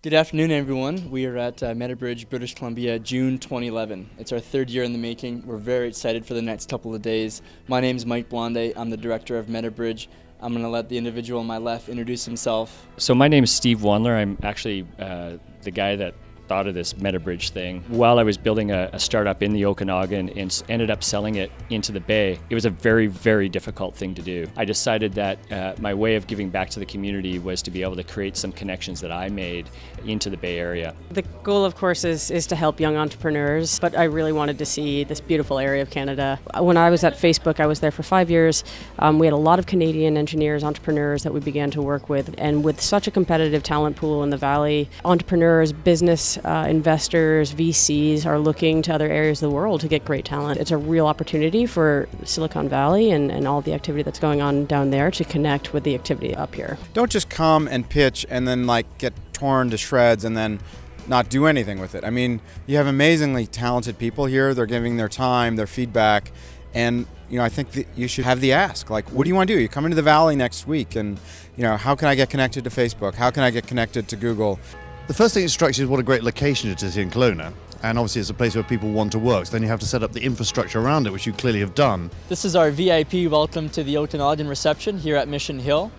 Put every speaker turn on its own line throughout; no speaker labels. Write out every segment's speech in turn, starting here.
Good afternoon, everyone. We are at Metabridge, British Columbia, June 2011. It's our third year in the making. We're very excited for the next couple of days. My name is Mike Blonde. I'm the director of Metabridge. I'm going to let the individual on my left introduce himself.
So my name is Steve Wandler. I'm actually the guy that thought of this Metabridge thing. While I was building a startup in the Okanagan and ended up selling it into the Bay, it was a very, very difficult thing to do. I decided that my way of giving back to the community was to be able to create some connections that I made into the Bay Area.
The goal, of course, is to help young entrepreneurs, but I really wanted to see this beautiful area of Canada. When I was at Facebook, I was there for 5 years. We had a lot of Canadian engineers, entrepreneurs that we began to work with, and with such a competitive talent pool in the Valley, entrepreneurs, business investors, VCs are looking to other areas of the world to get great talent. It's a real opportunity for Silicon Valley and all the activity that's going on down there to connect with the activity up here.
Don't just come and pitch and then get torn to shreds and then not do anything with it. I mean, you have amazingly talented people here. They're giving their time, their feedback, and I think that you should have the ask. What do you want to do? You come into the Valley next week, and how can I get connected to Facebook? How can I get connected to Google?
The first thing that strikes you is what a great location it is here in Kelowna, and obviously it's a place where people want to work, so then you have to set up the infrastructure around it, which you clearly have done.
This is our VIP welcome to the Okanagan reception here at Mission Hill.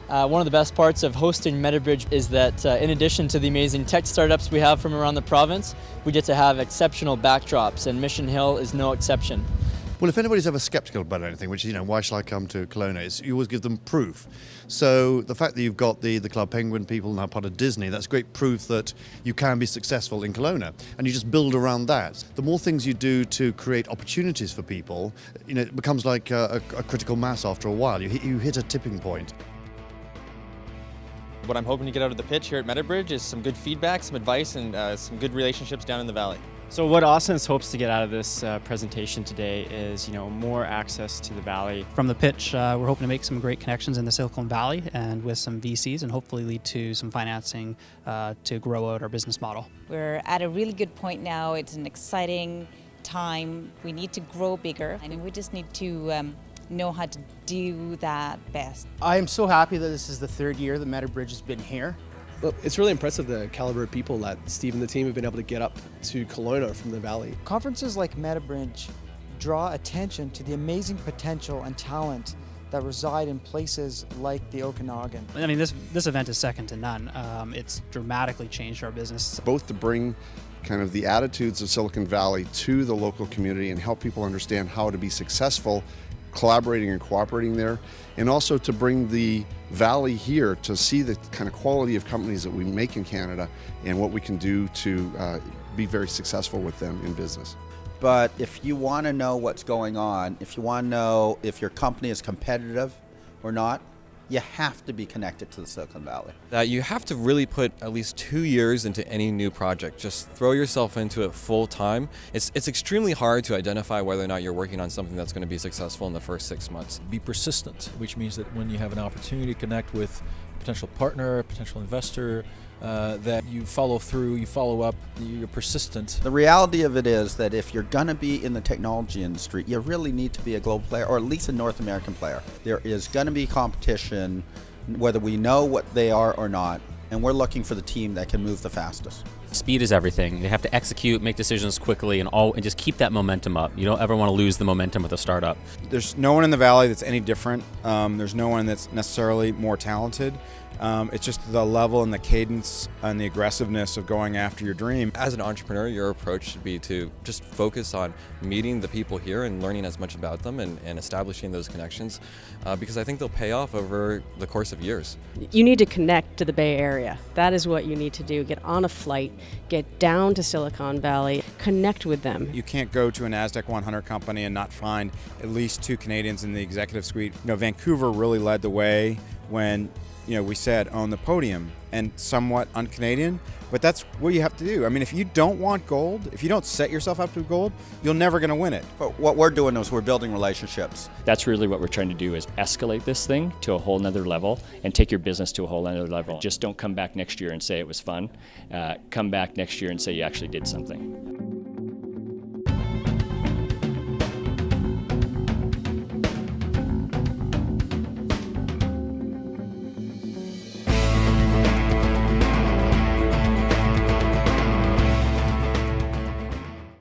One of the best parts of hosting Metabridge is that in addition to the amazing tech startups we have from around the province, we get to have exceptional backdrops, and Mission Hill is no exception.
Well, if anybody's ever skeptical about anything, which is, why shall I come to Kelowna, you always give them proof. So the fact that you've got the Club Penguin people now part of Disney, that's great proof that you can be successful in Kelowna, and you just build around that. The more things you do to create opportunities for people, it becomes like a critical mass after a while. You hit a tipping point.
What I'm hoping to get out of the pitch here at Metabridge is some good feedback, some advice, and some good relationships down in the Valley.
So what Austin's hopes to get out of this presentation today is, more access to the Valley.
From the pitch, we're hoping to make some great connections in the Silicon Valley and with some VCs, and hopefully lead to some financing to grow out our business model.
We're at a really good point now. It's an exciting time. We need to grow bigger, and we just need to know how to do that best.
I am so happy that this is the third year that Metabridge has been here.
Well, it's really impressive the caliber of people that Steve and the team have been able to get up to Kelowna from the Valley.
Conferences like Metabridge draw attention to the amazing potential and talent that reside in places like the Okanagan.
I mean, this event is second to none. It's dramatically changed our business.
Both to bring kind of the attitudes of Silicon Valley to the local community and help people understand how to be successful collaborating and cooperating there, and also to bring the Valley here to see the kind of quality of companies that we make in Canada and what we can do to be very successful with them in business.
But if you want to know what's going on, if you want to know if your company is competitive or not, you have to be connected to the Silicon Valley.
You have to really put at least 2 years into any new project. Just throw yourself into it full time. It's extremely hard to identify whether or not you're working on something that's going to be successful in the first 6 months.
Be persistent, which means that when you have an opportunity to connect with a potential partner, a potential investor, that you follow through, you follow up, you're persistent.
The reality of it is that if you're going to be in the technology industry, you really need to be a global player, or at least a North American player. There is going to be competition, whether we know what they are or not, and we're looking for the team that can move the fastest.
Speed is everything. You have to execute, make decisions quickly, and just keep that momentum up. You don't ever want to lose the momentum with a startup.
There's no one in the Valley that's any different. There's no one that's necessarily more talented. It's just the level and the cadence and the aggressiveness of going after your dream.
As an entrepreneur, your approach should be to just focus on meeting the people here and learning as much about them and establishing those connections, because I think they'll pay off over the course of years.
You need to connect to the Bay Area. That is what you need to do. Get on a flight, get down to Silicon Valley, connect with them.
You can't go to a NASDAQ 100 company and not find at least 2 Canadians in the executive suite. Vancouver really led the way when we said on the podium, and somewhat un-Canadian, but that's what you have to do. I mean, if you don't want gold, if you don't set yourself up to gold, you're never going to win it.
But what we're doing is we're building relationships.
That's really what we're trying to do, is escalate this thing to a whole nother level and take your business to a whole nother level. Just don't come back next year and say it was fun. Come back next year and say you actually did something.